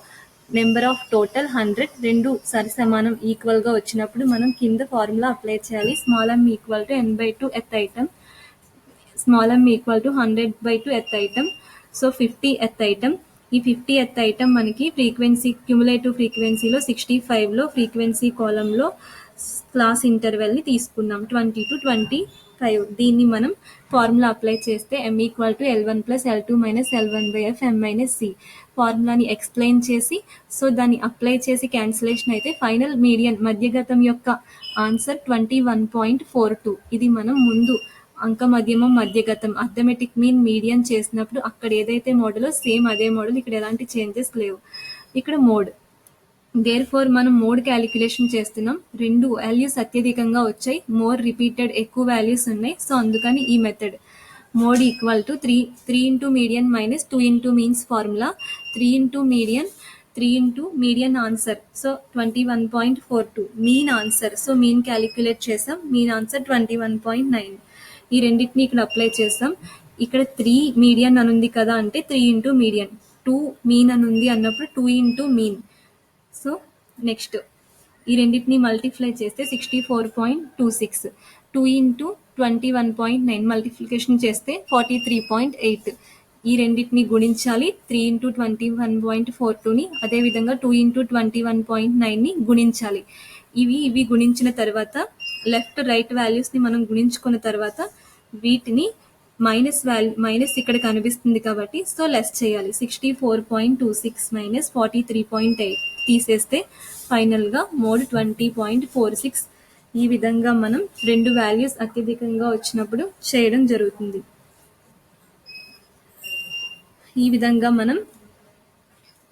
నెంబర్ ఆఫ్ టోటల్ 100 రెండు సరి సమానం ఈక్వల్గా వచ్చినప్పుడు మనం కింద ఫార్ములా అప్లై చేయాలి. Small m equal to n/2 ఎత్ item, small m equal to 100/2 ఎత్ ఐటమ్. సో 50 ఎత్ ఐటమ్. ఈ 50 ఎత్ ఐటమ్ మనకి ఫ్రీక్వెన్సీ క్యుములేటివ్ ఫ్రీక్వెన్సీలో 65లో ఫ్రీక్వెన్సీ కాలంలో క్లాస్ ఇంటర్వెల్ని తీసుకున్నాం 20 to 25. దీన్ని మనం ఫార్ములా అప్లై చేస్తే m equal to L1 plus L2 minus L1/f m minus c ఫార్ములాని ఎక్స్ప్లెయిన్ చేసి సో దాన్ని అప్లై చేసి క్యాన్సిలేషన్ అయితే ఫైనల్ మీడియన్ మధ్యగతం యొక్క ఆన్సర్ 21.42. ఇది మనం ముందు అంక మధ్యమం మధ్యగతం అర్థమెటిక్ మీన్ మీడియన్ చేసినప్పుడు అక్కడ ఏదైతే మోడలో సేమ్ అదే మోడల్, ఇక్కడ ఎలాంటి చేంజెస్ లేవు. ఇక్కడ మోడ్ దేర్ఫోర్ మనం మోడ్ క్యాలిక్యులేషన్ చేస్తున్నాం. రెండు వాల్యూస్ అత్యధికంగా వచ్చాయి, మోర్ రిపీటెడ్ ఎక్కువ వాల్యూస్ ఉన్నాయి. సో అందుకని ఈ method mode equal to 3 into median minus 2 into means formula 3 into median 3 into median answer so 21.42 mean answer. So mean calculate చేసాం, మీన్ ఆన్సర్ 21.9. ఈ రెండింటిని ఇక్కడ అప్లై చేసాం. ఇక్కడ 3 మీడియన్ అని ఉంది కదా అంటే 3 ఇంటూ మీడియన్, 2 మీన్ అని ఉంది అన్నప్పుడు 2 ఇంటూ మీన్. సో నెక్స్ట్ ఈ రెండింటిని మల్టిప్లై చేస్తే 64.26, 2 ఇంటూ 21.9 మల్టిప్లికేషన్ చేస్తే 43.8. ఈ రెండింటిని గుణించాలి 3 ఇంటూ 21.42ని, అదేవిధంగా 2 ఇంటూ 21.9ని గుణించాలి. ఇవి గుణించిన తర్వాత లెఫ్ట్ రైట్ వాల్యూస్ని మనం గుణించుకున్న తర్వాత వీటిని మైనస్ ఇక్కడ కనిపిస్తుంది కాబట్టి సో లెస్ చేయాలి. 64.26 మైనస్ 43.8 తీసేస్తే ఫైనల్గా మోడ్ 20.46. ఈ విధంగా మనం రెండు వాల్యూస్ అత్యధికంగా వచ్చినప్పుడు చేయడం జరుగుతుంది. ఈ విధంగా మనం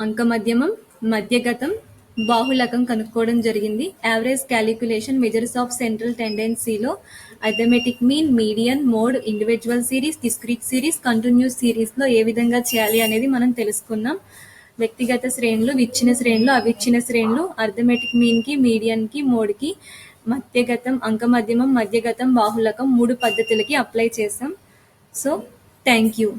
అంక మధ్యమం మధ్యగతం బాహుళకం కనుక్కోవడం జరిగింది. Average calculation measures of central టెండెన్సీలో arithmetic mean, median, mode, individual series, discrete series, continuous సిరీస్లో ఏ విధంగా చేయాలి అనేది మనం తెలుసుకున్నాం. వ్యక్తిగత శ్రేణులు, విచ్ఛిన్న శ్రేణులు, అవిచ్ఛిన్న శ్రేణులు, అర్థమెటిక్ మీన్కి, మీడియన్కి, మోడ్కి, మధ్యగతం, అంక మధ్యమం, మధ్యగతం, బాహుళకం 3 పద్ధతులకి అప్లై చేసాం. So thank you.